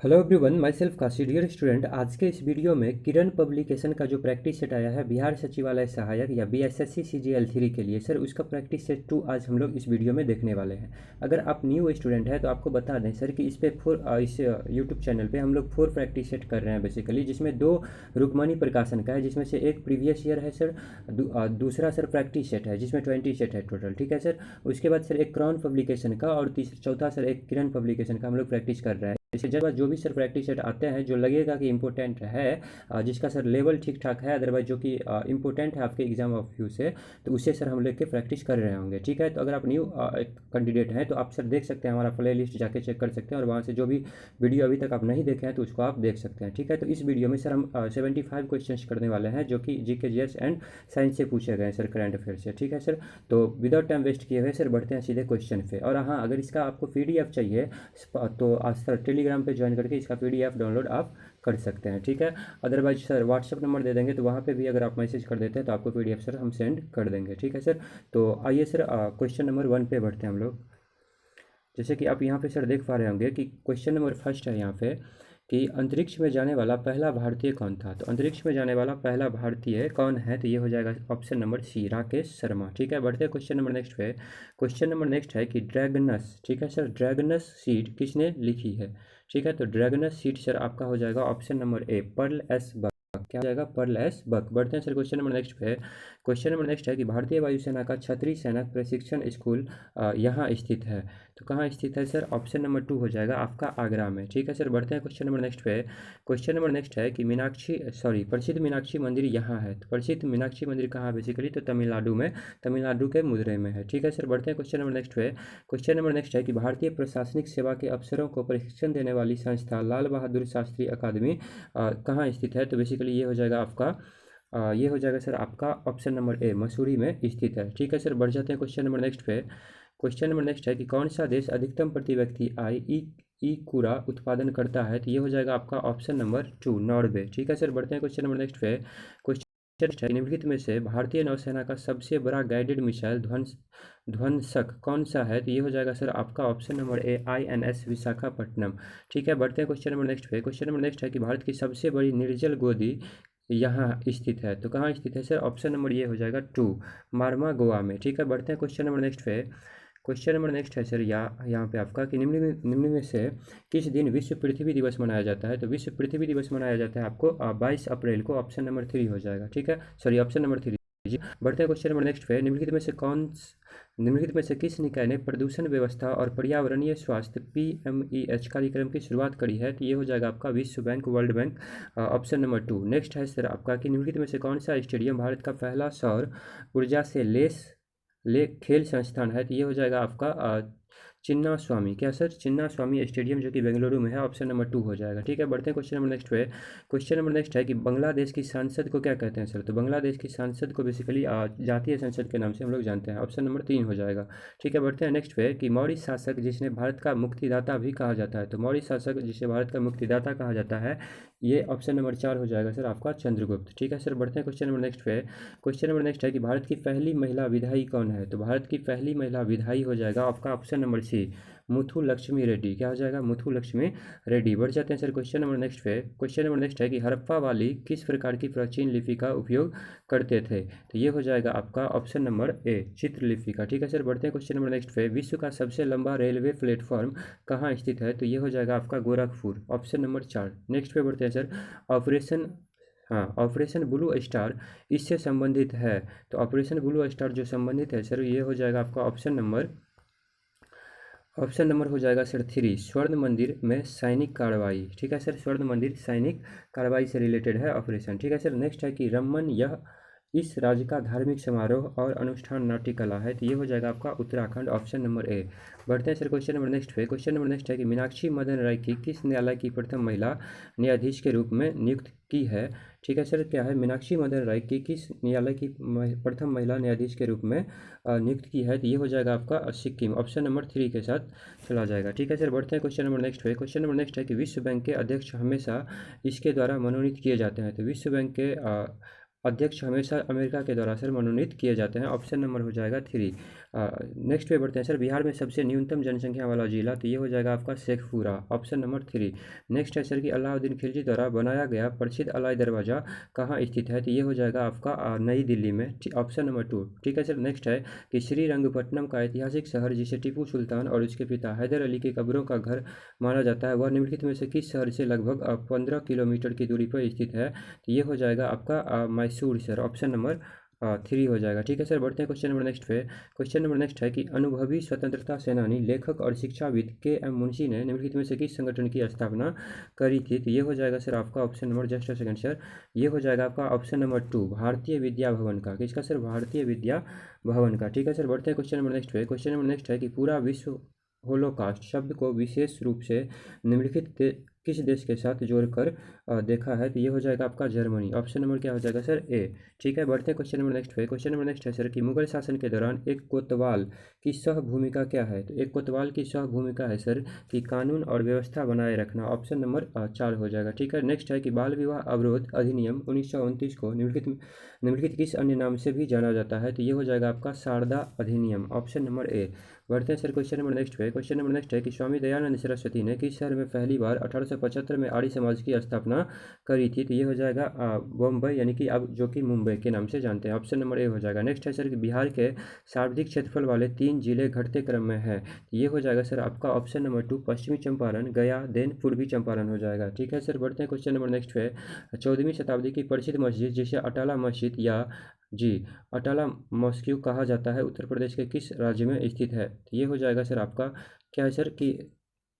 Hello everyone, myself Kashi. Dear student, आज के इस वीडियो में किरण पब्लिकेशन का जो प्रैक्टिस सेट आया है बिहार सचिवालय सहायक या बीएसएससी CGL3 के लिए, सर उसका प्रैक्टिस सेट 2 आज हम लोग इस वीडियो में देखने वाले हैं। अगर आप न्यू स्टूडेंट हैं तो आपको बता दें सर कि इस यूट्यूब चैनल पे हम लोग 4 प्रैक्टिस सेट कर रहे हैं बेसिकली, जिसमें 2 रुक्मणी प्रकाशन का है, जिसमें से एक प्रीवियस ईयर है सर। दूसरा सर प्रैक्टिस सेट है जिसमें 20 सेट है टोटल, ठीक है सर। उसके बाद सर एक क्रॉन पब्लिकेशन का और चौथा सर एक किरण पब्लिकेशन का हम लोग प्रैक्टिस कर रहे हैं। इसके जब जो भी सर प्रैक्टिस सेट आते हैं जो लगेगा कि इंपॉर्टेंट है, जिसका सर लेवल ठीक ठाक है, अदरवाइज जो कि इंपॉर्टेंट है आपके एग्जाम ऑफ व्यू से, तो उससे सर हम लेके प्रैक्टिस कर रहे होंगे, ठीक है। तो अगर आप न्यू कैंडिडेट हैं तो आप सर देख सकते हैं, हमारा प्ले लिस्ट जाके चेक कर सकते हैं और वहाँ से जो भी वीडियो अभी तक आप नहीं देखे हैं तो उसको आप देख सकते हैं, ठीक है। तो इस वीडियो में सर हम 75 क्वेश्चन करने वाले हैं जो कि GK GS एंड साइंस से पूछे गए हैं सर, करंट अफेयर से, ठीक है सर। तो विदाउट टाइम वेस्ट किए हुए सर बढ़ते हैं सीधे क्वेश्चन पे। और हाँ, अगर इसका आपको PDF चाहिए तो आज सर टेलीग्राम पे ज्वाइन करके इसका PDF डाउनलोड आप कर सकते हैं, ठीक है। अदरवाइज सर व्हाट्सअप नंबर दे देंगे तो वहाँ पे भी अगर आप मैसेज कर देते हैं तो आपको PDF सर हम सेंड कर देंगे, ठीक है सर। तो आइए सर क्वेश्चन नंबर 1 पे बढ़ते हैं हम लोग। जैसे कि आप यहाँ पे सर देख पा रहे होंगे कि क्वेश्चन नंबर फर्स्ट है यहाँ पे कि अंतरिक्ष में जाने वाला पहला भारतीय कौन था। तो अंतरिक्ष में जाने वाला पहला भारतीय कौन है, तो ये हो जाएगा option number C, Rakesh Sharma, ठीक है। बढ़ते हैं क्वेश्चन नंबर नेक्स्ट पे। क्वेश्चन नंबर नेक्स्ट है कि ड्रैगनस, ठीक है सर, ड्रैगनस सीड किसने लिखी है, ठीक है। तो ड्रैगनस सीड सर आपका हो जाएगा option number A, Pearl S Buck, क्या हो जाएगा, पर्ल एस बक। बढ़ते हैं सर क्वेश्चन नंबर नेक्स्ट पे। क्वेश्चन नंबर नेक्स्ट है कि भारतीय वायुसेना का छतरी सैनिक प्रशिक्षण स्कूल यहाँ स्थित है। तो कहाँ स्थित है सर, ऑप्शन नंबर 2 हो जाएगा आपका आगरा में, ठीक है सर। बढ़ते हैं क्वेश्चन नंबर नेक्स्ट पे। क्वेश्चन नंबर नेक्स्ट है कि प्रसिद्ध मीनाक्षी मंदिर यहाँ है। तो प्रसिद्ध मीनाक्षी मंदिर कहाँ है बेसिकली, तो तमिलनाडु में, तमिलनाडु के मदुरई में है, ठीक है सर। बढ़ते हैं क्वेश्चन नंबर नेक्स्ट पे। क्वेश्चन नंबर नेक्स्ट है कि भारतीय प्रशासनिक सेवा के अफसरों को प्रशिक्षण देने वाली संस्था लाल बहादुर शास्त्री अकादमी कहाँ स्थित है। तो बेसिकली ये हो जाएगा आपका ये हो जाएगा सर आपका ऑप्शन नंबर A, मसूरी में स्थित है, ठीक है सर। बढ़ जाते हैं क्वेश्चन नंबर नेक्स्ट पे। क्वेश्चन नंबर नेक्स्ट है कि कौन सा देश अधिकतम प्रति व्यक्ति आय ई कूड़ा उत्पादन करता है। तो ये हो जाएगा आपका ऑप्शन नंबर 2, नॉर्वे, ठीक है सर। बढ़ते हैं क्वेश्चन नंबर नेक्स्ट पे। क्वेश्चन निम्नलिखित में से भारतीय नौसेना का सबसे बड़ा गाइडेड मिसाइल ध्वंसक कौन सा है। तो ये हो जाएगा सर आपका option number A, INS Visakhapatnam, ठीक है। बढ़ते हैं क्वेश्चन नंबर नेक्स्ट पे। क्वेश्चन नंबर नेक्स्ट है कि भारत की सबसे बड़ी निर्जल गोदी यहाँ स्थित है। तो कहाँ स्थित है सर, ऑप्शन नंबर ये हो जाएगा 2, मार्मा गोवा में, ठीक है। बढ़ते हैं क्वेश्चन नंबर नेक्स्ट पे। क्वेश्चन नंबर नेक्स्ट है सर यहाँ पे आपका कि निम्न में से किस दिन विश्व पृथ्वी दिवस मनाया जाता है। तो विश्व पृथ्वी दिवस मनाया जाता है आपको 22 अप्रैल को, ऑप्शन नंबर 3 हो जाएगा, ठीक है, सॉरी ऑप्शन नंबर 3 जी। बढ़ते हैं क्वेश्चन नंबर नेक्स्ट पे। निम्नलिखित में से किस निकाय ने प्रदूषण व्यवस्था और पर्यावरणीय स्वास्थ्य PMEH कार्यक्रम की शुरुआत करी है। तो ये हो जाएगा आपका विश्व bank, world bank, option number 2। Next है सर आपका कि निम्नलिखित में से कौन सा स्टेडियम भारत का पहला सौर ऊर्जा से ले खेल संस्थान है। तो ये हो जाएगा आपका चिन्ना स्वामी, क्या सर, चिन्ना स्वामी स्टेडियम जो कि बेंगलुरु में है, ऑप्शन नंबर 2 हो जाएगा, ठीक है। बढ़ते हैं क्वेश्चन नंबर नेक्स्ट पे। क्वेश्चन नंबर नेक्स्ट है कि बांग्लादेश की संसद को क्या कहते हैं सर। तो बांग्लादेश की संसद को बेसिकली जातीय संसद के नाम से हम लोग जानते हैं, ऑप्शन नंबर 3 हो जाएगा, ठीक है। बढ़ते हैं नेक्स्ट पे कि मौर्य शासक जिसने भारत का मुक्तिदाता भी कहा जाता है। तो मौर्य शासक जिसे भारत का मुक्तिदाता कहा जाता है, ये ऑप्शन नंबर 4 हो जाएगा सर आपका चंद्रगुप्त, ठीक है सर। बढ़ते हैं क्वेश्चन नंबर नेक्स्ट पे। क्वेश्चन नंबर नेक्स्ट है कि भारत की पहली महिला विधायी कौन है। तो भारत की पहली महिला विधायी हो जाएगा आपका option number C, Muthu Lakshmi Reddy, क्या हो जाएगा, मुथु लक्ष्मी रेड्डी। बढ़ जाते हैं सर क्वेश्चन नंबर नेक्स्ट पे। क्वेश्चन नंबर नेक्स्ट है कि हड़प्पा वाली किस प्रकार की प्राचीन लिपि का उपयोग करते थे। तो ये हो जाएगा आपका ऑप्शन नंबर A, चित्रलिपि का, ठीक है सर। बढ़ते हैं क्वेश्चन नंबर नेक्स्ट पे। विश्व का सबसे लंबा रेलवे प्लेटफॉर्म कहाँ स्थित है। तो ये हो जाएगा आपका गोरखपुर, ऑप्शन नंबर 4। नेक्स्ट पे बढ़ते हैं सर। ऑपरेशन ब्लू स्टार इससे संबंधित है। तो ऑपरेशन ब्लू स्टार जो संबंधित है सर, ये हो जाएगा आपका ऑप्शन नंबर हो जाएगा सर 3, स्वर्ण मंदिर में सैनिक कार्रवाई, ठीक है सर। स्वर्ण मंदिर सैनिक कार्रवाई से रिलेटेड है ऑपरेशन, ठीक है सर। नेक्स्ट है कि रमन यह इस राज्य का धार्मिक समारोह और अनुष्ठान नाट्य कला है। तो ये हो जाएगा आपका उत्तराखंड, ऑप्शन नंबर A। बढ़ते हैं सर क्वेश्चन नंबर नेक्स्ट पे। क्वेश्चन नंबर नेक्स्ट है कि मीनाक्षी मदन राय की किस न्यायालय की प्रथम महिला न्यायाधीश के रूप में नियुक्त की है, ठीक है सर। क्या है, मीनाक्षी मदन राय की किस न्यायालय की प्रथम महिला न्यायाधीश के रूप में नियुक्त की है। तो ये हो जाएगा आपका सिक्किम, ऑप्शन नंबर 3 के साथ चला जाएगा, ठीक है सर। बढ़ते हैं क्वेश्चन नंबर नेक्स्ट पे। क्वेश्चन नंबर नेक्स्ट है कि विश्व बैंक के अध्यक्ष हमेशा इसके द्वारा मनोनीत किए जाते हैं। तो विश्व बैंक के अध्यक्ष हमेशा अमेरिका के द्वारा सर मनोनीत किए जाते हैं। ऑप्शन नंबर हो जाएगा 3। नेक्स्ट पे बढ़ते हैं सर, बिहार में सबसे न्यूनतम जनसंख्या वाला जिला, तो ये हो जाएगा आपका शेखपुरा। Option number 3। नेक्स्ट है सर कि अलाउद्दीन खिलजी द्वारा बनाया गया प्रसिद्ध अलाई दरवाज़ा कहाँ स्थित है, तो ये हो जाएगा आपका नई दिल्ली में। Option number 2। ठीक है सर। नेक्स्ट है कि श्रीरंगपट्टनम का ऐतिहासिक शहर जिसे टीपू सुल्तान और उसके पिता हैदर अली की कब्रों का घर माना जाता है, वह निम्नलिखित में से किस शहर से लगभग 15 किलोमीटर की दूरी पर स्थित है, तो ये हो जाएगा आपका मैसूर सर। ऑप्शन नंबर 3 हो जाएगा। ठीक है सर। बढ़ते हैं क्वेश्चन नंबर नेक्स्ट पे। क्वेश्चन नंबर नेक्स्ट है कि अनुभवी स्वतंत्रता सेनानी, लेखक और शिक्षाविद के.एम. मुंशी ने निम्नलिखित में से किस संगठन की स्थापना करी थी, तो ये हो जाएगा सर आपका option number, just a second sir, ये हो जाएगा आपका ऑप्शन नंबर 2, भारतीय विद्या भवन का। किसका सर? भारतीय विद्या भवन का। ठीक है सर। बढ़ते हैं क्वेश्चन नंबर नेक्स्ट पे। क्वेश्चन नंबर नेक्स्ट है कि पूरा विश्व होलोकास्ट शब्द को विशेष रूप से निम्नलिखित किस देश के साथ जोड़कर देखा है, तो ये हो जाएगा आपका जर्मनी। ऑप्शन नंबर क्या हो जाएगा सर? ए। ठीक है। बढ़ते हैं क्वेश्चन नंबर नेक्स्ट पे। क्वेश्चन नंबर नेक्स्ट है सर कि मुगल शासन के दौरान एक कोतवाल की सह भूमिका क्या है, तो एक कोतवाल की सह भूमिका है सर कि कानून और व्यवस्था बनाए रखना। ऑप्शन नंबर 4 हो जाएगा। ठीक है। नेक्स्ट है कि बाल विवाह अवरोध अधिनियम 1929 को निम्नलिखित किस अन्य नाम से भी जाना जाता है, तो ये हो जाएगा आपका शारदा अधिनियम। Option number A. बढ़ते हैं सर क्वेश्चन नंबर नेक्स्ट पे। क्वेश्चन नंबर नेक्स्ट है कि स्वामी दयानंद सरस्वती ने किस शहर में पहली बार 1875 में आर्य समाज की स्थापना करी थी, तो ये हो जाएगा बम्बई, यानी कि अब जो कि मुंबई के नाम से जानते हैं। ऑप्शन नंबर ए हो जाएगा। नेक्स्ट है सर कि बिहार के सर्वाधिक क्षेत्रफल वाले 3 जिले घटते क्रम में है, तो ये हो जाएगा सर आपका ऑप्शन नंबर 2, पश्चिमी चंपारण, गया, देन पूर्वी चंपारण हो जाएगा। ठीक है सर। बढ़ते हैं क्वेश्चन नंबर नेक्स्ट पे। 14वीं शताब्दी की प्रसिद्ध मस्जिद जिसे अटाला मस्जिद या जी अटाला मॉस्क्यू कहा जाता है, उत्तर प्रदेश के किस राज्य में स्थित है, तो ये हो जाएगा सर आपका क्या है सर कि,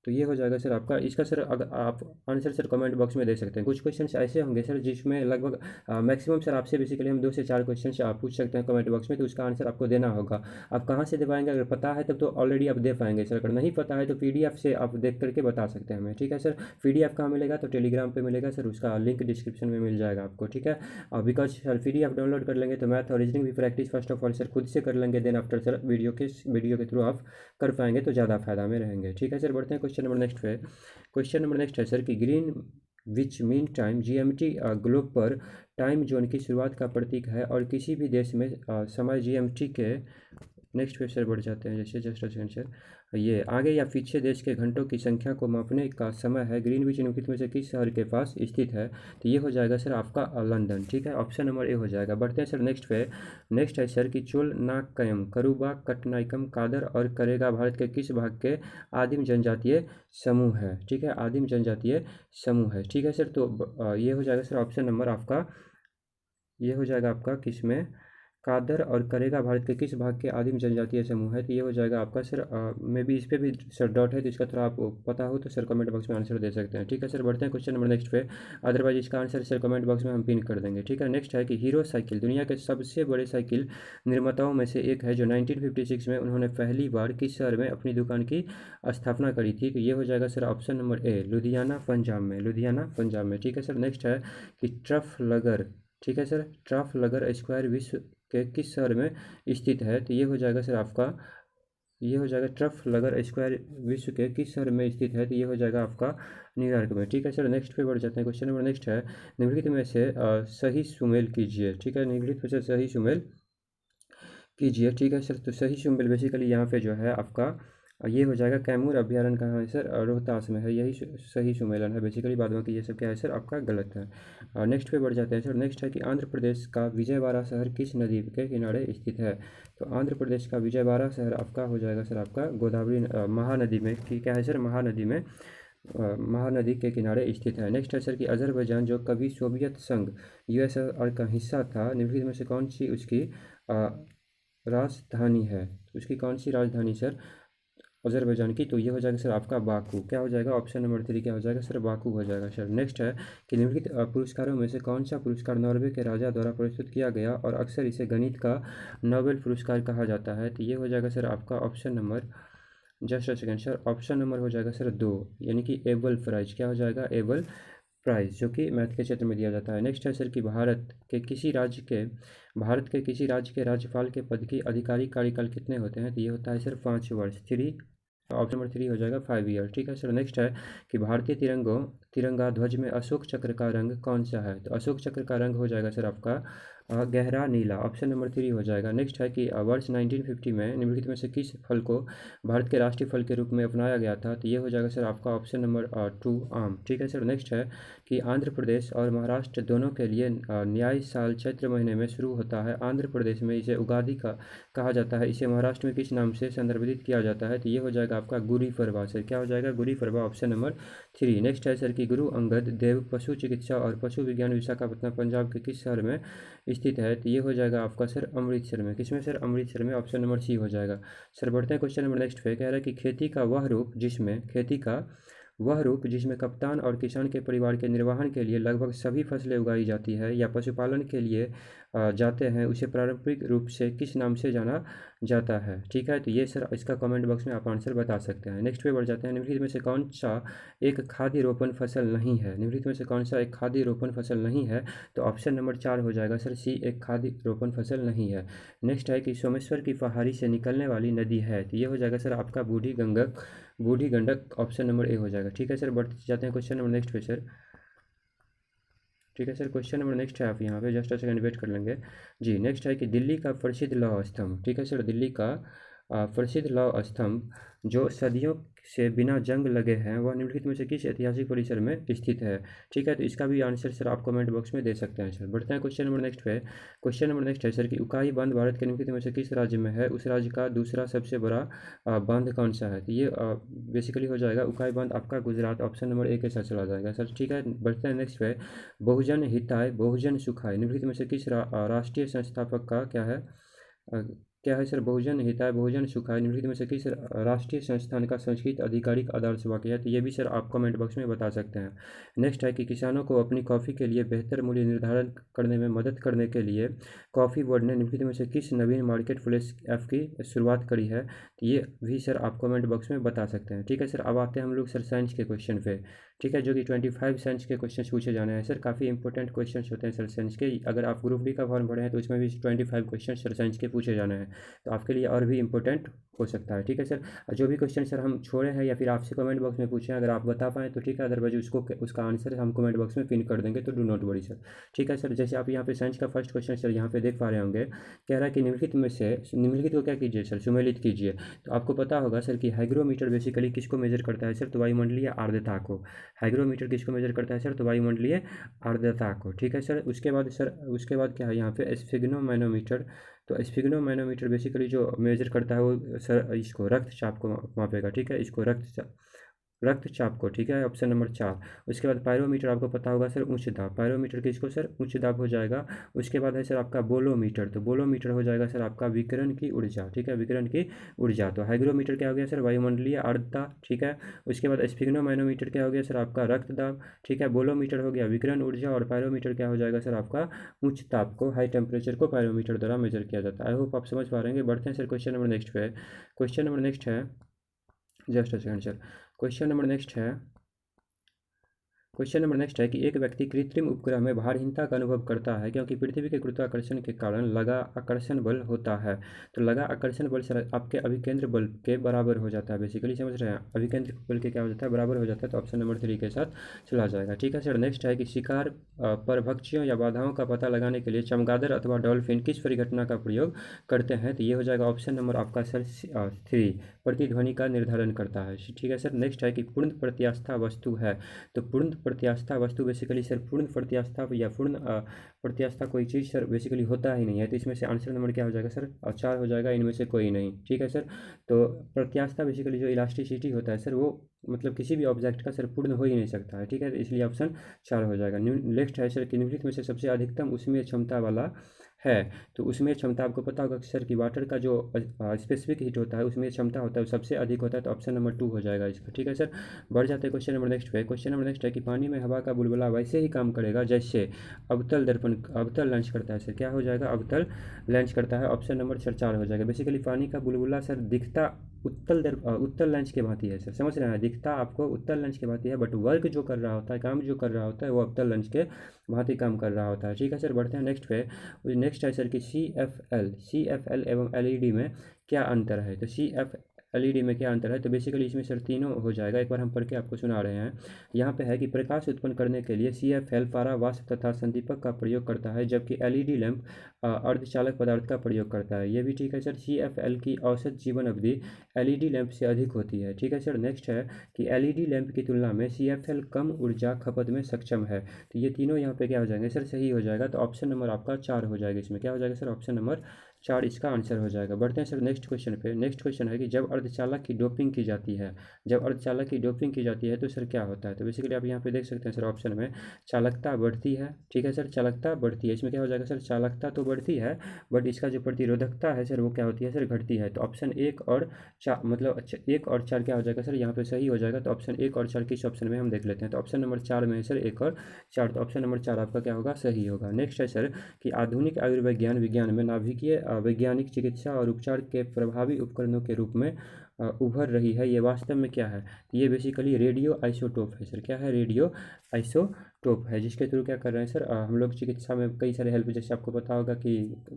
तो ये हो जाएगा सर आपका इसका सर, अगर आप आंसर सर कमेंट बॉक्स में दे सकते हैं। कुछ क्वेश्चन ऐसे होंगे सर जिसमें लगभग मैक्सिमम सर आपसे बेसिकली हम 2 से 4 क्वेश्चन आप पूछ सकते हैं कमेंट बॉक्स में, तो उसका आंसर आपको देना होगा। आप कहाँ से दे पाएंगे? अगर पता है तब तो ऑलरेडी आप दे पाएंगे सर, अगर नहीं पता है तो PDF से आप देख करके बता सकते हैं हमें। ठीक है सर। PDF कहाँ मिलेगा? तो टेलीग्राम पर मिलेगा सर, उसका लिंक डिस्क्रिप्शन में मिल जाएगा आपको। ठीक है। बिकॉज सर PDF डाउनलोड कर लेंगे तो मैथ और रीजनिंग भी practice first of all sir खुद से कर लेंगे, देन आफ्टर सर वीडियो के थ्रू आप कर पाएंगे तो ज़्यादा फायदा में रहेंगे। ठीक है सर। बढ़ते हैं क्वेश्चन नंबर नेक्स्ट पे। क्वेश्चन नंबर नेक्स्ट है सर कि green which mean time GMT globe पर टाइम जोन की शुरुआत का प्रतीक है और किसी भी देश में समय GMT के, नेक्स्ट पे सर बढ़ जाते हैं, जैसे जस्ट सेकंड सर, ये आगे या पीछे देश के घंटों की संख्या को मापने का समय है, ग्रीनविच निम्नलिखित में से किस शहर के पास स्थित है, तो ये हो जाएगा सर आपका लंदन। ठीक है। ऑप्शन नंबर ए हो जाएगा। बढ़ते हैं सर नेक्स्ट पे। नेक्स्ट है सर कि चोल नाकयम, करुबा, कटनायकम, कादर और करेगा भारत के किस भाग के आदिम जनजातीय समूह है। ठीक है। आदिम जनजातीय समूह है। ठीक है सर। तो ये हो जाएगा सर ऑप्शन नंबर आपका, ये हो जाएगा आपका किस में, कादर और करेगा भारत के किस भाग के आदिम जनजातीय समूह है, तो ये हो जाएगा आपका सर, मे बी इस पर भी सर डॉट है, तो इसका थोड़ा आपको पता हो तो सर कमेंट बॉक्स में आंसर दे सकते हैं। ठीक है सर। बढ़ते हैं क्वेश्चन नंबर नेक्स्ट पे। अदरवाइज इसका आंसर सर कमेंट बॉक्स में हम पिन कर देंगे। ठीक है। नेक्स्ट है कि हीरो साइकिल दुनिया के सबसे बड़े साइकिल निर्माताओं में से एक है जो 1956 में उन्होंने पहली बार किस शहर में अपनी दुकान की स्थापना करी थी, तो ये हो जाएगा sir option number A, Ludhiana Punjab में। लुधियाना पंजाब में। ठीक है सर। नेक्स्ट है कि ट्रफलगर, ठीक है सर, ट्रफलगर स्क्वायर विश्व के किस शहर में स्थित है, तो ये हो जाएगा सर आपका, ये हो जाएगा ट्रफलगर स्क्वायर विश्व के किस शहर में स्थित है, तो ये हो जाएगा आपका न्यूयॉर्क में। ठीक है सर। नेक्स्ट पे बढ़ जाते हैं। क्वेश्चन नंबर नेक्स्ट है निम्नलिखित में से सही सुमेल कीजिए। ठीक है। निम्नलिखित में से सही सुमेल कीजिए। ठीक है सर। तो सही सुमेल बेसिकली यहाँ पे जो है आपका ये हो जाएगा कैमूर अभ्यारण्य कहाँ है सर, रोहतास में है, यही सही सुमेलन है बेसिकली, बाद बाकी ये सब क्या है सर आपका गलत है। नेक्स्ट पे बढ़ जाते हैं सर। नेक्स्ट है कि आंध्र प्रदेश का विजयवाड़ा शहर किस नदी के किनारे स्थित है, तो आंध्र प्रदेश का विजयवाड़ा शहर आपका हो जाएगा सर आपका गोदावरी महानदी में, कि क्या है सर, महानदी में, महानदी के किनारे स्थित है। नेक्स्ट है सर कि अजरबैजान जो कभी सोवियत संघ USSR का हिस्सा था, निम्नलिखित में से कौन सी उसकी राजधानी है, तो उसकी कौन सी राजधानी सर अजरबैजान की, तो ये हो जाएगा सर आपका बाकू। क्या हो जाएगा ऑप्शन नंबर 3 क्या हो जाएगा सर, बाकू हो जाएगा सर। नेक्स्ट है कि निम्नलिखित पुरस्कारों में से कौन सा पुरस्कार नॉर्वे के राजा द्वारा प्रस्तुत किया गया और अक्सर इसे गणित का नोबेल पुरस्कार कहा जाता है, तो ये हो जाएगा सर आपका option number, just a second sir, option number हो जाएगा सर 2, यानी कि एबल प्राइज। क्या हो जाएगा, एबल प्राइज, जो कि मैथ के क्षेत्र में दिया जाता है। नेक्स्ट है सर कि भारत के किसी राज्य के राज्यपाल के पद की आधिकारिक कार्यकाल कितने होते हैं, तो ये होता है सर 5 वर्ष, 3 ऑप्शन नंबर 3 हो जाएगा 5 ईयर। ठीक है सर, नेक्स्ट है कि भारतीय तिरंगा ध्वज में अशोक चक्र का रंग कौन सा है? तो अशोक चक्र का रंग हो जाएगा सर आपका गहरा नीला। ऑप्शन नंबर 3 हो जाएगा। नेक्स्ट है कि वर्ष 1950 में निम्नलिखित में से किस फल को भारत के राष्ट्रीय फल के रूप में अपनाया गया था? तो ये हो जाएगा सर आपका ऑप्शन नंबर 2 आम। ठीक है सर, नेक्स्ट है कि आंध्र प्रदेश और महाराष्ट्र दोनों के लिए न्याय साल चैत्र महीने में शुरू होता है। आंध्र प्रदेश में इसे उगादि का कहा जाता है। इसे महाराष्ट्र में किस नाम से संदर्भित किया जाता है? तो ये हो जाएगा आपका गुड़ी पड़वा। सर क्या हो जाएगा? Gudi Padwa, option number 3। Next है सर कि गुरु अंगद देव पशु चिकित्सा और पशु विज्ञान विशाखापट्टनम पंजाब के किस शहर में स्थित है? तो ये हो जाएगा आपका सर अमृतसर में। किसमें सर? अमृतसर में। ऑप्शन नंबर सी हो जाएगा। सर बढ़ते हैं क्वेश्चन नंबर नेक्स्ट पे। कह रहा है कि खेती का वह रूप जिसमें कप्तान और किसान के परिवार के निर्वहन के लिए लगभग सभी फसलें उगाई जाती है या पशुपालन के लिए जाते हैं, उसे पारंपरिक रूप से किस नाम से जाना जाता है? ठीक है, तो ये सर इसका कमेंट बॉक्स में आप आंसर बता सकते हैं। नेक्स्ट पे बढ़ जाते हैं। निम्नलिखित में से कौन सा एक खाद्य रोपण फसल नहीं है? निम्नलिखित में से कौन सा एक खाद्य रोपण फसल नहीं है? तो ऑप्शन नंबर 4 हो जाएगा सर सी, एक खाद्य रोपण फसल नहीं है। नेक्स्ट है कि सोमेश्वर की पहाड़ी से निकलने वाली नदी है? तो ये हो जाएगा सर आपका बूढ़ी गंडक। ऑप्शन नंबर ए हो जाएगा। ठीक है सर, बढ़ते जाते हैं क्वेश्चन नंबर नेक्स्ट पे सर। ठीक है सर, क्वेश्चन नंबर नेक्स्ट है, आप यहाँ पे जस्ट अ सेकंड वेट कर लेंगे जी। नेक्स्ट है कि दिल्ली का प्रसिद्ध लौह स्तंभ। ठीक है सर, दिल्ली का प्रसिद्ध लौह स्तंभ जो सदियों से बिना जंग लगे हैं, वह निम्नलिखित में से किस ऐतिहासिक परिसर में स्थित है? ठीक है, तो इसका भी आंसर सर आप कमेंट बॉक्स में दे सकते हैं। सर बढ़ते हैं क्वेश्चन नंबर नेक्स्ट पे। क्वेश्चन नंबर नेक्स्ट है सर कि उकाई बांध भारत के निम्नलिखित में से किस राज्य में है? उस राज्य का दूसरा सबसे बड़ा बांध कौन सा है? तो ये बेसिकली हो जाएगा उकाई बांध आपका गुजरात। ऑप्शन नंबर ए के साथ चला जाएगा सर। ठीक है, बढ़ते हैं नेक्स्ट पे। बहुजन हिताय बहुजन सुखाय निम्नलिखित में से किस राष्ट्रीय संस्थापक का क्या है सर? बहुजन हिताय बहुजन सुखाय निम्नलिखित में से किस राष्ट्रीय संस्थान का संस्कृत आधिकारिक आदर्श वाक्य है? तो ये भी सर आप कमेंट बॉक्स में बता सकते हैं। नेक्स्ट है कि किसानों को अपनी कॉफ़ी के लिए बेहतर मूल्य निर्धारण करने में मदद करने के लिए कॉफ़ी बोर्ड ने निम्नलिखित में से किस नवीन मार्केट प्लेस ऐप की शुरुआत करी है? तो ये भी सर आप कमेंट बॉक्स में बता सकते हैं। ठीक है सर, अब आते हैं हम लोग सर साइंस के क्वेश्चन पे। ठीक है, जो कि 25 साइंस के क्वेश्चन पूछे जाने हैं सर। काफ़ी इंपॉर्टेंट क्वेश्चन होते हैं सर साइंस के। अगर आप ग्रुप डी का फॉर्म भरे हैं तो इसमें भी 25 क्वेश्चन सर साइंस के पूछे जाने हैं, तो आपके लिए और भी इम्पोर्टेंट हो सकता है। ठीक है सर, जो भी क्वेश्चन सर हम छोड़े हैं या फिर आपसे कमेंट बॉक्स में पूछे हैं, अगर आप बता पाएँ तो ठीक है, अदरवाइज उसका आंसर हम कमेंट बॉक्स में पिन कर देंगे, तो डू नॉट वरी सर। ठीक है सर, जैसे आप यहाँ पे साइंस का फर्स्ट क्वेश्चन सर यहाँ पे देख पा रहे होंगे, कह रहा है कि निम्नलिखित को क्या कीजिए सर? सुमेलित कीजिए। तो आपको पता होगा सर कि हाइग्रोमीटर बेसिकली किसको मेजर करता है सर? तो वायुमंडलीय आर्द्रता को। हाइग्रोमीटर किसको मेजर करता है सर? तो वायुमंडलीय आर्द्रता को। ठीक है सर, उसके बाद क्या है यहाँ पे? स्फिग्नोमैनोमीटर। तो स्फिग्नोमैनोमीटर बेसिकली जो मेजर करता है वो सर इसको रक्तचाप को मापेगा। ठीक है, इसको रक्तचाप को। ठीक है, ऑप्शन नंबर 4। उसके बाद पायरोमीटर आपको पता होगा सर उच्च दाब। पायरोमीटर किसको सर? उच्च दाब हो जाएगा। उसके बाद है सर आपका बोलोमीटर। तो बोलोमीटर हो जाएगा सर आपका विकिरण की ऊर्जा। ठीक है, विकिरण की ऊर्जा। तो हाइग्रोमीटर क्या हो गया सर? वायुमंडलीय आर्द्रता। ठीक है, उसके बाद स्फिग्नोमैनोमीटर क्या हो गया सर? आपका रक्त दाब। ठीक है, बोलोमीटर हो गया विकिरण ऊर्जा, और पायरोमीटर क्या हो जाएगा सर? आपका उच्च ताप को, हाई टेम्परेचर को पायरोमीटर द्वारा मेजर किया जाता है। आई होप आप समझ पा रहे हैं। बढ़ते हैं सर क्वेश्चन नंबर नेक्स्ट पे। क्वेश्चन नंबर नेक्स्ट है, just a second sir. Question number next है क्वेश्चन नंबर नेक्स्ट है कि एक व्यक्ति कृत्रिम उपग्रह में भारहीनता का अनुभव करता है क्योंकि पृथ्वी के गुरुत्वाकर्षण के कारण लगा आकर्षण बल होता है। तो लगा आकर्षण बल सर आपके अभिकेंद्र बल के बराबर हो जाता है। बेसिकली समझ रहे हैं, अभिकेंद्र बल के क्या हो जाता है? बराबर हो जाता है। तो ऑप्शन नंबर 3 के साथ चला जाएगा। ठीक है सर, नेक्स्ट है कि शिकार परभक्षियों या बाधाओं का पता लगाने के लिए चमगादड़ अथवा डॉल्फिन किस परिघटना का प्रयोग करते हैं? तो ये हो जाएगा ऑप्शन नंबर आपका सर 3, प्रतिध्वनि का निर्धारण करता है। ठीक है सर, नेक्स्ट है कि पूर्ण प्रत्यास्था वस्तु है। तो पूर्ण प्रत्यास्था वस्तु बेसिकली सर पूर्ण प्रत्यास्था या पूर्ण प्रत्यास्था कोई चीज़ सर बेसिकली होता ही नहीं है। तो इसमें से आंसर नंबर क्या हो जाएगा सर? 4 हो जाएगा, इनमें से कोई नहीं। ठीक है सर, तो प्रत्यास्था बेसिकली जो इलास्टिसिटी होता है सर, वो मतलब किसी भी ऑब्जेक्ट का सर पूर्ण हो ही नहीं सकता है। ठीक है, तो इसलिए ऑप्शन 4 हो जाएगा। नेक्स्ट है सर कि निम्नलिखित में से सबसे अधिकतम उसमें क्षमता वाला है। तो उसमें क्षमता आपको पता होगा सर कि वाटर का जो स्पेसिफिक हीट होता है उसमें क्षमता होता है वो सबसे अधिक होता है। तो ऑप्शन नंबर 2 हो जाएगा इसका। ठीक है सर, बढ़ जाते हैं क्वेश्चन नंबर नेक्स्ट पे। क्वेश्चन नंबर नेक्स्ट है कि पानी में हवा का बुलबुला वैसे ही काम करेगा जैसे अवतल लंच करता है सर। क्या हो जाएगा? अवतल लंच करता है। ऑप्शन नंबर सर 4 हो जाएगा। बेसिकली पानी का बुलबुला सर दिखता उत्तल लंच के भांति है सर। समझ रहे हैं, दिखता आपको उत्तल लंच के भांति है, बट वर्क जो कर रहा होता है, काम जो कर रहा होता है, वो अवतल लंच के भांति काम कर रहा होता है। ठीक है सर, बढ़ते हैं नेक्स्ट पे। नेक्स्ट है सर कि सी एफ एल एवं एलईडी में क्या अंतर है? तो सी एफ एलईडी में क्या अंतर है। तो बेसिकली इसमें सर तीनों हो जाएगा, एक बार हम पढ़ के आपको सुना रहे हैं। यहाँ पे है कि प्रकाश उत्पन्न करने के लिए CFL पारा वाष्प तथा संदीपक का प्रयोग करता है, जबकि एलईडी लैंप अर्धचालक पदार्थ का प्रयोग करता है। ये भी ठीक है सर। CFL की औसत जीवन अवधि एलईडी लैंप से अधिक होती है। ठीक है सर। नेक्स्ट है कि एलईडी लैंप की तुलना में CFL कम ऊर्जा खपत में सक्षम है। तो ये तीनों यहाँ पे क्या हो जाएंगे सर, सही हो जाएगा। तो ऑप्शन नंबर आपका 4 हो जाएगा। इसमें क्या हो जाएगा सर, ऑप्शन नंबर 4 इसका आंसर हो जाएगा। बढ़ते हैं सर नेक्स्ट क्वेश्चन पे। नेक्स्ट क्वेश्चन है कि जब अर्धचालक की डोपिंग की जाती है, जब अर्धचालक की डोपिंग की जाती है तो सर क्या होता है। तो बेसिकली आप यहाँ पे देख सकते हैं सर ऑप्शन में चालकता बढ़ती है। ठीक है सर, चालकता बढ़ती है। इसमें क्या हो जाएगा सर, चालकता तो बढ़ती है बट इसका जो प्रतिरोधकता है सर वो क्या होती है सर, घटती है। तो ऑप्शन 1 और 4 मतलब 1 और 4 क्या हो जाएगा सर, यहाँ पे सही हो जाएगा। तो ऑप्शन 1 और 4 किस ऑप्शन में हम देख लेते हैं। तो ऑप्शन नंबर 4 में है सर 1 और 4। तो ऑप्शन नंबर 4 आपका क्या होगा, सही होगा। नेक्स्ट है सर कि आधुनिक आयुर्विज्ञान विज्ञान में नाभिकीय वैज्ञानिक चिकित्सा और उपचार के प्रभावी उपकरणों के रूप में उभर रही है, ये वास्तव में क्या है। तो ये बेसिकली रेडियो आइसोटोप है सर। क्या है, रेडियो आइसोटोप है, जिसके थ्रू क्या कर रहे हैं सर हम लोग चिकित्सा में कई सारे हेल्प, जैसे आपको पता होगा कि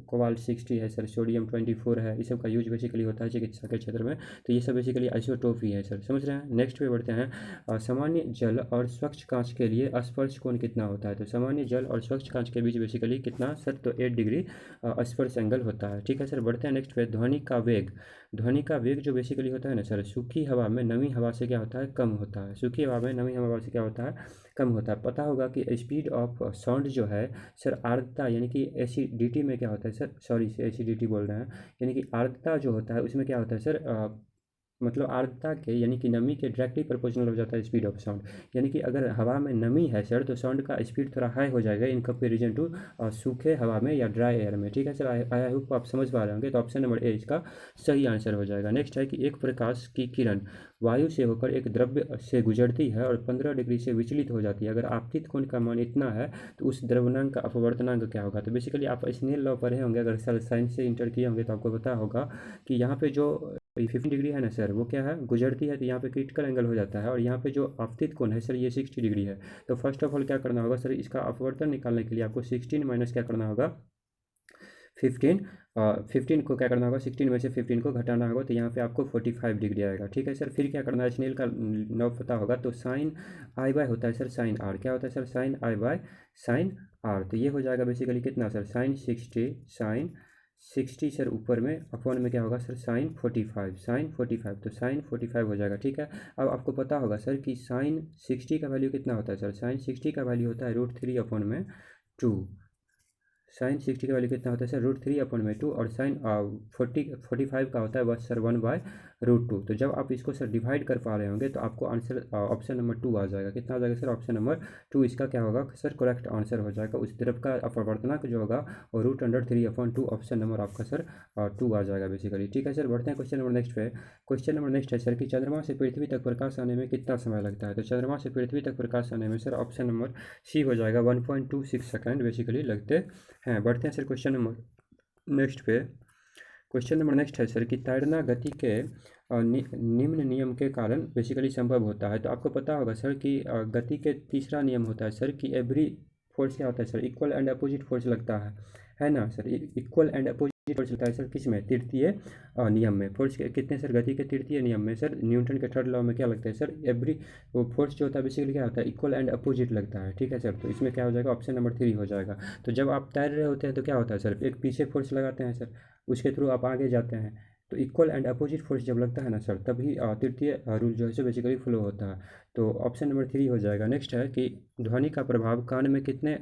कोबाल्ट 60 है सर, सोडियम 24 है, इस सब का यूज बेसिकली होता है चिकित्सा के क्षेत्र में। तो ये सब बेसिकली आइसोटोप ही है सर, समझ रहे हैं। नेक्स्ट पे बढ़ते हैं। सामान्य जल और स्वच्छ कांच के लिए स्पर्श कोण कितना होता है। तो सामान्य जल और स्वच्छ कांच के बीच बेसिकली कितना सर, तो 8 डिग्री स्पर्श एंगल होता है। ठीक है सर। बढ़ते हैं नेक्स्ट पे। ध्वनि का वेग, ध्वनि का वेग जो बेसिकली होता है ना सर, सूखी हवा में नमी हवा से क्या होता है, कम होता है। सूखी हवा में नमी हवा से क्या होता है, कम होता है। पता होगा कि स्पीड ऑफ साउंड जो है सर, आर्द्रता यानी कि एसिडिटी में क्या होता है सर, सॉरी एसिडिटी बोल रहे हैं, यानी कि आर्द्रता जो होता है उसमें क्या होता है सर, मतलब आर्द्रता के यानी कि नमी के डायरेक्टली प्रोपोर्शनल हो जाता है स्पीड ऑफ साउंड। यानी कि अगर हवा में नमी है सर तो साउंड का स्पीड थोड़ा हाई हो जाएगा इन कंपेरिजन टू सूखे हवा में या ड्राई एयर में। ठीक है सर, आई होप आप समझ पा रहे होंगे। तो ऑप्शन नंबर ए इसका सही आंसर हो जाएगा। नेक्स्ट है कि एक प्रकाश की किरण वायु से होकर एक द्रव्य से गुजरती है और 15 डिग्री से विचलित हो जाती है। अगर आपतित कोण का मान इतना है तो उस द्रव्यनांक का अपवर्तनांक क्या होगा। तो बेसिकली आप स्नेल लॉ पढ़े होंगे, अगर सर साइंस से इंटर किए होंगे तो आपको पता होगा कि यहाँ पे जो 15 डिग्री है ना सर, वो क्या है, गुजरती है, तो यहाँ पे क्रिटिकल एंगल हो जाता है। और यहाँ पे जो आपतित कोण है सर ये 60 डिग्री है। तो फर्स्ट ऑफ ऑल क्या करना होगा सर, इसका अपवर्तन निकालने के लिए आपको 16 माइनस क्या करना होगा, 15 15 को क्या करना होगा, 16 में से 15 को घटाना होगा, तो यहाँ पे आपको 45 डिग्री आएगा। ठीक है सर। फिर क्या करना है, स्नेल का लॉ पता होगा, तो साइन आई बाय होता है सर साइन आर। क्या होता है sir, sine I by sine R. तो ये हो जाएगा बेसिकली कितना सर, साइन 60 सर ऊपर में अपॉन में क्या होगा सर, साइन 45 तो साइन 45 हो जाएगा। ठीक है। अब आपको पता होगा सर कि साइन 60 का वैल्यू कितना होता है सर, साइन 60 का वैल्यू होता है √3 अपॉन में 2। साइन 60 का वैल्यू कितना होता है सर, √3 अपॉन में 2। और साइन 45 का होता है बस सर 1/√2। तो जब आप इसको सर डिवाइड कर पा रहे होंगे तो आपको आंसर ऑप्शन नंबर 2 आ जाएगा। कितना आ जाएगा सर, ऑप्शन नंबर 2 इसका क्या होगा सर, करेक्ट आंसर हो जाएगा। उस द्रव का अपवर्तनांक जो होगा और √3/2 ऑप्शन नंबर आपका सर 2 आ जाएगा बेसिकली। ठीक है सर। बढ़ते हैं क्वेश्चन नंबर नेक्स्ट पे। क्वेश्चन नंबर नेक्स्ट है सर कि चंद्रमा से पृथ्वी तक प्रकाश आने में कितना समय लगता है। तो चंद्रमा से पृथ्वी तक प्रकाश आने में सर ऑप्शन नंबर सी हो जाएगा, 1.26 सेकेंड बेसिकली लगते हैं। बढ़ते हैं सर क्वेश्चन नंबर नेक्स्ट पे। क्वेश्चन नंबर नेक्स्ट है सर कि तैरना गति के निम्न नियम के कारण बेसिकली संभव होता है। तो आपको पता होगा सर कि गति के तीसरा नियम होता है सर कि एवरी फोर्स क्या होता है sir, equal and opposite force लगता है ना sir. Equal and opposite force लगता है सर किस में, तृतीय नियम में। फोर्स कितने सर, गति के तृतीय नियम में सर, न्यूटन के थर्ड लॉ में क्या लगता है सर, एवरी वो फोर्स जो होता है बेसिकली क्या होता है, इक्वल एंड अपोजिट लगता है। ठीक है सर। तो इसमें क्या हो जाएगा, ऑप्शन नंबर 3 हो जाएगा। तो जब आप तैर रहे होते हैं तो क्या होता है सर, एक पीछे फोर्स लगाते हैं सर, उसके थ्रू आप आगे जाते हैं। तो इक्वल एंड अपोजिट फोर्स जब लगता है ना सर, तभी तृतीय रूल जो है सो बेसिकली फ्लो होता है। तो ऑप्शन नंबर 3 हो जाएगा। नेक्स्ट है कि ध्वनि का प्रभाव कान में कितने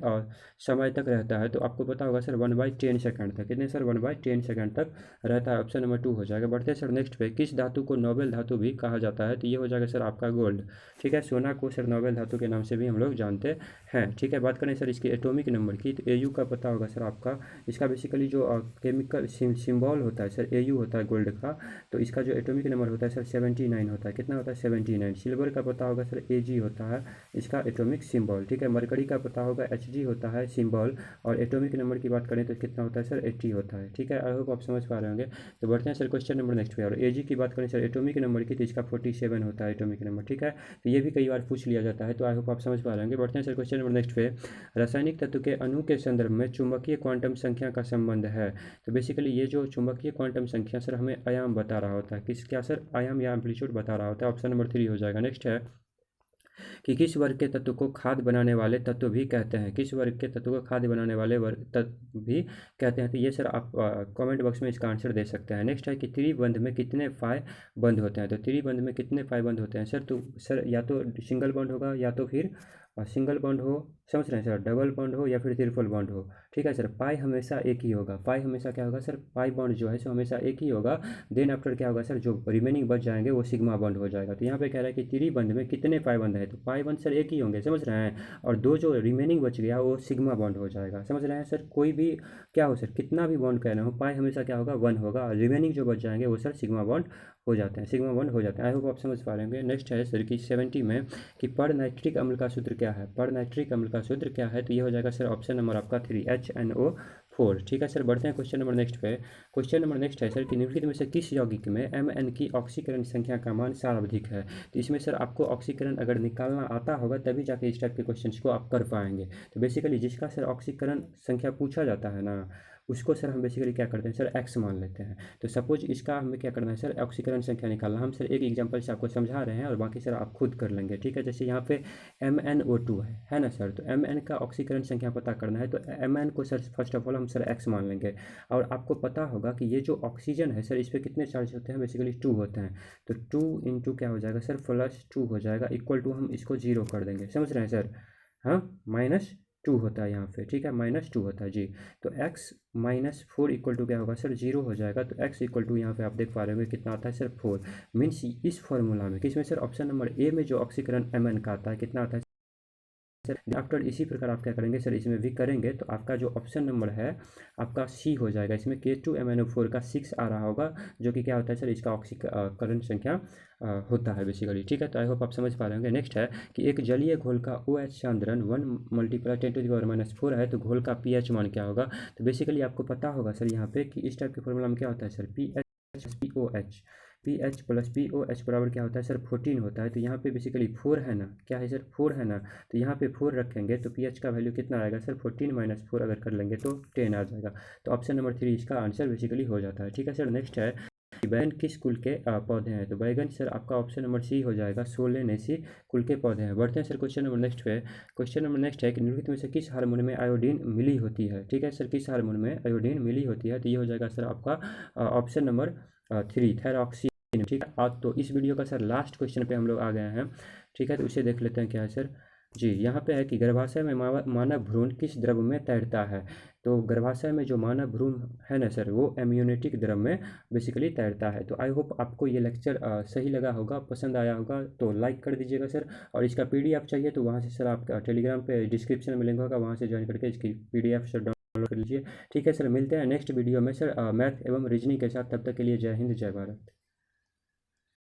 समय तक रहता है। तो आपको पता होगा सर 1/10 सेकंड तक। कितने सर, 1/10 सेकंड तक रहता है। ऑप्शन नंबर 2 हो जाएगा। बढ़ते हैं सर नेक्स्ट पे। किस धातु को नोबेल धातु भी कहा जाता है। तो ये हो जाएगा सर आपका गोल्ड। ठीक है। सोना को सर नोबेल धातु के नाम से भी हम लोग जानते हैं। ठीक है। बात करें सर इसकी एटॉमिक नंबर की, तो AU का पता होगा सर आपका, इसका बेसिकली जो केमिकल सिंबल होता है सर AU होता है गोल्ड का। तो इसका जो एटॉमिक नंबर होता है सर 79 होता है। कितना होता है, 79। सिल्वर का पता होगा सर AG होता है इसका एटॉमिक सिंबल। ठीक है। मरकरी का पता होगा HG होता है सिंबल। और एटॉमिक नंबर की बात करें तो कितना होता है सर, 80 होता है। ठीक है। आई होप आप समझ पा रहे होंगे। तो बढ़ते हैं सर क्वेश्चन नंबर नेक्स्ट पे। और AG की बात करें सर एटॉमिक नंबर की, तो इसका 47 होता है एटॉमिक नंबर। ठीक है। तो ये भी कई बार पूछ लिया जाता है, तो आई होप आप समझ पा रहे होंगे। बढ़ते हैं सर क्वेश्चन नंबर नेक्स्ट पे। रासायनिक तत्व के अणु के संदर्भ में चुंबकीय क्वांटम संख्या का संबंध है। तो बेसिकली ये जो चुंबकीय क्वांटम संख्या सर हमें आयाम बता रहा होता है, किस क्या सर, आयाम या एम्पलीट्यूड बता रहा होता है। ऑप्शन नंबर 3 हो जाएगा। नेक्स्ट है कि किस वर्ग के तत्व को खाद बनाने वाले तत्व भी कहते हैं, किस वर्ग के तत्व को खाद बनाने वाले वर्ग तत्व भी कहते हैं। तो ये सर आप कमेंट बॉक्स में इसका आंसर दे सकते हैं। नेक्स्ट है कि त्रिबंध में कितने फाय बंद होते हैं, तो त्रिबंध में कितने फाय बंद होते हैं सर, तो सर या तो सिंगल बॉन्ड होगा या तो फिर सिंगल बॉन्ड हो, समझ रहे हैं सर, डबल बॉन्ड हो या फिर ट्रिपल बॉन्ड हो। ठीक है सर, पाई हमेशा एक ही होगा, पाई हमेशा क्या होगा सर, पाई बॉन्ड जो है सो हमेशा एक ही होगा। देन आफ्टर क्या होगा सर, जो रिमेनिंग बच जाएंगे वो सिग्मा बॉन्ड हो जाएगा। तो यहाँ पे कह रहा है कि त्रिबंध में कितने पाई बंद है, तो पाई बंद सर एक ही होंगे, समझ रहे हैं, और दो जो रिमेनिंग बच गया वो सिग्मा बॉन्ड हो जाएगा। समझ रहे हैं सर, कोई भी क्या हो सर, कितना भी बॉन्ड कहना हो, पाई हमेशा क्या होगा, वन होगा, और रिमेनिंग जो बच जाएंगे वो सर सिग्मा बॉन्ड हो जाते हैं, सिग्मा बॉन्ड हो जाते हैं। आई होप आप समझ पा रहे होंगे। नेक्स्ट है सर कि 70 में कि पर नाइट्रिक अम्ल का सूत्र क्या है, पर नाइट्रिक अम्ल का सूत्र क्या है, तो ये हो जाएगा सर ऑप्शन नंबर आपका 3 HNO4। ठीक है सर, बढ़ते हैं क्वेश्चन नंबर नेक्स्ट पे। क्वेश्चन नंबर नेक्स्ट है सर कि निम्नलिखित में से किस यौगिक में Mn की ऑक्सीकरण संख्या का मान सर्वाधिक है। तो इसमें सर आपको ऑक्सीकरण अगर निकालना आता होगा तभी जाके इस टाइप के क्वेश्चन को आप कर पाएंगे। तो बेसिकली जिसका सर ऑक्सीकरण संख्या पूछा जाता है ना, उसको सर हम बेसिकली क्या करते हैं सर, एक्स मान लेते हैं। तो सपोज इसका हमें क्या करना है सर, ऑक्सीकरण संख्या निकालना। हम सर एक एग्जांपल से आपको समझा रहे हैं और बाकी सर आप खुद कर लेंगे। ठीक है, जैसे यहाँ पे MnO2 है ना सर, तो Mn का ऑक्सीकरण संख्या पता करना है, तो Mn को सर फर्स्ट ऑफ ऑल हम सर एक्स मान लेंगे। और आपको पता होगा कि ये जो ऑक्सीजन है सर, इस पर कितने चार्ज होते हैं, बेसिकली 2 होते हैं। तो 2 इंटू क्या हो जाएगा सर, +2 हो जाएगा, इक्वल टू हम इसको 0 कर देंगे। समझ रहे हैं सर, हाँ, -2 होता है यहाँ पे। ठीक है, -2 होता है जी। तो x -4 इक्वल टू क्या होगा सर, 0 हो जाएगा। तो x इक्वल टू यहाँ पे आप देख पा रहे होंगे कितना आता है सर, 4। मीन्स इस फॉर्मूला में किसमें सर, ऑप्शन नंबर ए में जो ऑक्सीकरण Mn का आता है कितना आता है सर। आफ्टर इसी प्रकार आप क्या करेंगे सर, इसमें भी करेंगे तो आपका जो ऑप्शन नंबर है आपका सी हो जाएगा। इसमें K2MnO4 का 6 आ रहा होगा, जो कि क्या होता है सर, इसका ऑक्सीकरण संख्या होता है बेसिकली। ठीक है, तो आई होप आप समझ पा रहे होंगे। नेक्स्ट है कि एक जलीय घोल का OH सांद्रण 1 × 10⁻⁴ है, तो घोल का pH मान क्या होगा। तो बेसिकली आपको पता होगा सर यहाँ पे कि इस टाइप के फॉर्मूला में क्या होता है sir, P H plus POH बराबर क्या होता है सर, 14 होता है। तो यहाँ पे बेसिकली 4 है ना, क्या है सर, 4 है ना, तो यहाँ पे 4 रखेंगे तो pH का वैल्यू कितना आएगा सर, 14 - 4 अगर कर लेंगे तो 10 आ जाएगा। तो ऑप्शन नंबर 3 इसका आंसर बेसिकली हो जाता है। ठीक है सर, नेक्स्ट है कि बैगन किस कुल के पौधे हैं, तो बैगन सर आपका ऑप्शन नंबर सी हो जाएगा, सोलेनेसी कुल के पौधे हैं। बढ़ते हैं सर क्वेश्चन नंबर नेक्स्ट पे। क्वेश्चन नंबर नेक्स्ट है कि निम्नलिखित में से किस हार्मोन में आयोडीन मिली होती है। ठीक है सर, किस हार्मोन में आयोडीन मिली होती है, तो ये हो जाएगा सर आपका ऑप्शन नंबर 3 थायरॉक्सी। ठीक है, आज तो इस वीडियो का सर लास्ट क्वेश्चन पे हम लोग आ गए हैं। ठीक है, तो उसे देख लेते हैं क्या है सर जी। यहाँ पे है कि गर्भाशय में मानव भ्रूण किस द्रव में तैरता है। तो गर्भाशय में जो मानव भ्रूण है ना सर, वो एम्नियोटिक द्रव में बेसिकली तैरता है। तो आई होप आपको ये लेक्चर सही लगा होगा, पसंद आया होगा, तो लाइक कर दीजिएगा सर। और इसका PDF चाहिए तो वहाँ से सर आप टेलीग्राम पे डिस्क्रिप्शन में लिंक होगा, वहाँ से ज्वाइन करके इसकी PDF सर डाउनलोड कर लीजिए। ठीक है सर, मिलते हैं नेक्स्ट वीडियो में सर मैथ एवं रीजनिंग के साथ। तब तक के लिए जय हिंद, जय भारत।